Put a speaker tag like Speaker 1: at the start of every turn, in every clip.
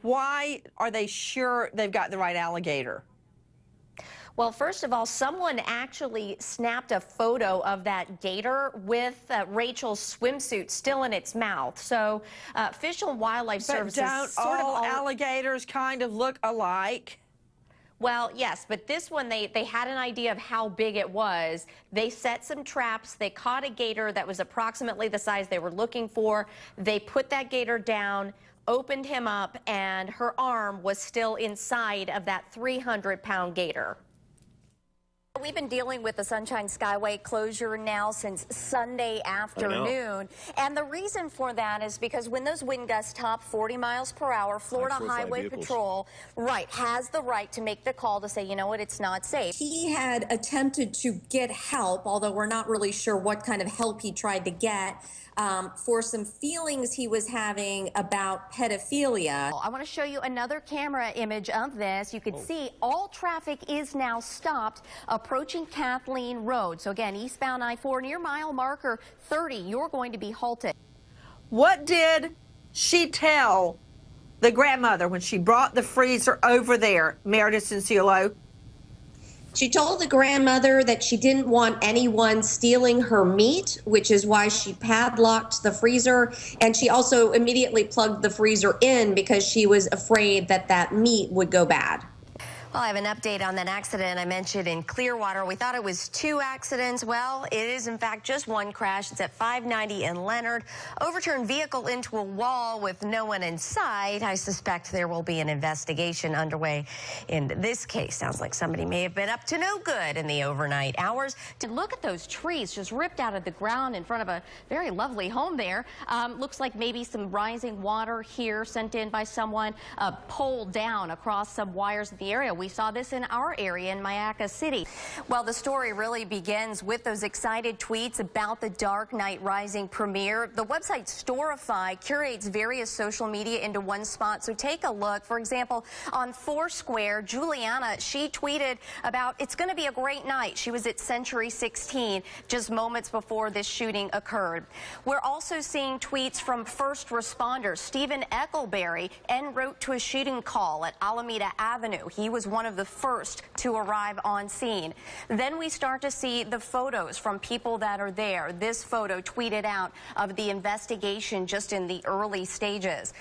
Speaker 1: why are they sure they've got the right alligator?
Speaker 2: Well, first of all, someone actually snapped a photo of that gator with Rachel's swimsuit still in its mouth. So Fish and Wildlife Services
Speaker 1: Don't all alligators kind of look alike?
Speaker 2: Well, yes, but this one, they had an idea of how big it was. They set some traps. They caught a gator that was approximately the size they were looking for. They put that gator down, opened him up, and her arm was still inside of that 300-pound gator. We've been dealing with the Sunshine Skyway closure now since Sunday afternoon. And the reason for that is because when those wind gusts top 40 miles per hour, Florida Highway Patrol, has the right to make the call to say, you know what, it's not safe.
Speaker 3: He had attempted to get help, although we're not really sure what kind of help he tried to get, for some feelings he was having about pedophilia.
Speaker 2: I want to show you another camera image of this. You can see all traffic is now stopped approaching Kathleen Road. So again, eastbound I-4 near mile marker 30, you're going to be halted.
Speaker 1: What did she tell the grandmother when she brought the freezer over there, Meredyth and Censullo?
Speaker 3: She told the grandmother that she didn't want anyone stealing her meat, which is why she padlocked the freezer. And she also immediately plugged the freezer in because she was afraid that that meat would go bad.
Speaker 2: Well, I have an update on that accident I mentioned in Clearwater. We thought it was 2 accidents. Well, it is, in fact, just one crash. It's at 590 in Leonard. Overturned vehicle into a wall with no one inside. I suspect there will be an investigation underway in this case. Sounds like somebody may have been up to no good in the overnight hours. To look at those trees just ripped out of the ground in front of a very lovely home there. Looks like maybe some rising water here sent in by someone. A pole down across some wires in the area. We saw this in our area in Mayaca City. Well, the story really begins with those excited tweets about the Dark Knight Rising premiere. The website Storify curates various social media into one spot, so take a look. For example, on Foursquare, Juliana, she tweeted about it's going to be a great night. She was at Century 16 just moments before this shooting occurred. We're also seeing tweets from first responders. Stephen Eckleberry en route to a shooting call at Alameda Avenue. He was one of the first to arrive on scene. Then we start to see the photos from people that are there. This photo tweeted out of the investigation just in the early stages.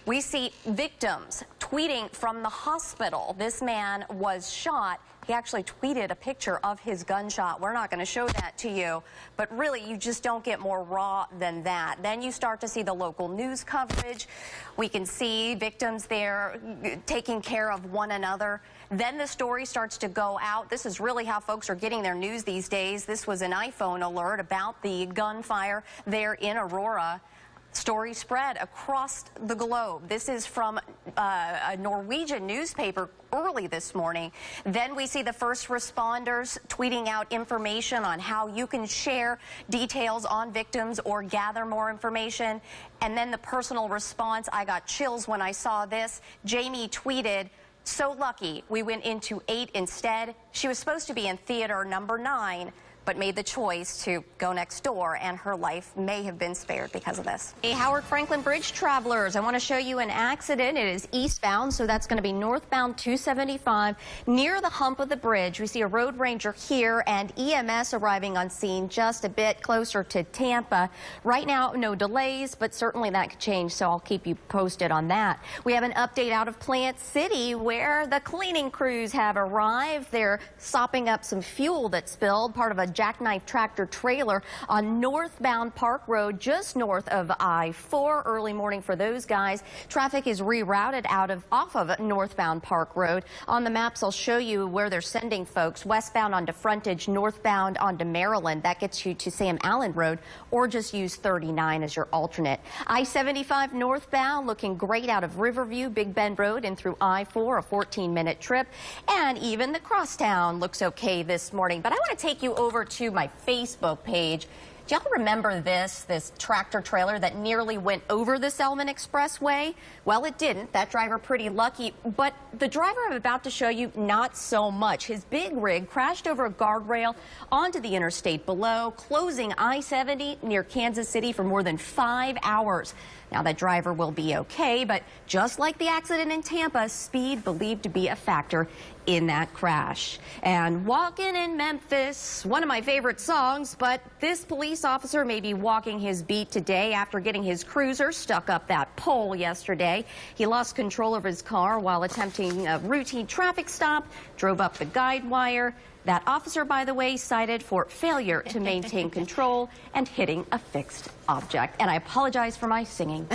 Speaker 2: We see victims tweeting from the hospital. This man was shot. He actually tweeted a picture of his gunshot. We're not going to show that to you, but really you just don't get more raw than that. Then you start to see the local news coverage. We can see victims there taking care of one another. Then the story starts to go out. This is really how folks are getting their news these days. This was an iPhone alert about the gunfire there in Aurora. Story spread across the globe. This is from a Norwegian newspaper early this morning. Then we see the first responders tweeting out information on how you can share details on victims or gather more information. And then the personal response. I got chills when I saw this. Jamie tweeted, "So lucky we went into 8 instead. She was supposed to be in theater number 9. But made the choice to go next door, and her life may have been spared because of this." Hey, Howard Franklin Bridge travelers, I want to show you an accident. It is eastbound, so that's going to be northbound 275 near the hump of the bridge. We see a road ranger here and EMS arriving on scene just a bit closer to Tampa. Right now, no delays, but certainly that could change, so I'll keep you posted on that. We have an update out of Plant City where the cleaning crews have arrived. They're sopping up some fuel that spilled, part of a jackknife tractor trailer on northbound Park Road, just north of I-4. Early morning for those guys. Traffic is rerouted off of northbound Park Road. On the maps, I'll show you where they're sending folks. Westbound onto Frontage, northbound onto Maryland. That gets you to Sam Allen Road, or just use 39 as your alternate. I-75 northbound looking great out of Riverview, Big Bend Road, and through I-4, a 14-minute trip. And even the crosstown looks okay this morning. But I want to take you over to my Facebook page. Do y'all remember this tractor trailer that nearly went over the Selman Expressway? Well, it didn't. That driver pretty lucky, but the driver I'm about to show you, not so much. His big rig crashed over a guardrail onto the interstate below, closing I-70 near Kansas City for more than 5 hours. Now, that driver will be okay, but just like the accident in Tampa, speed believed to be a factor in that crash. And Walkin' in Memphis, one of my favorite songs, but this police officer may be walking his beat today after getting his cruiser stuck up that pole yesterday. He lost control of his car while attempting a routine traffic stop, drove up the guide wire. That officer, by the way, cited for failure to maintain control and hitting a fixed object. And I apologize for my singing.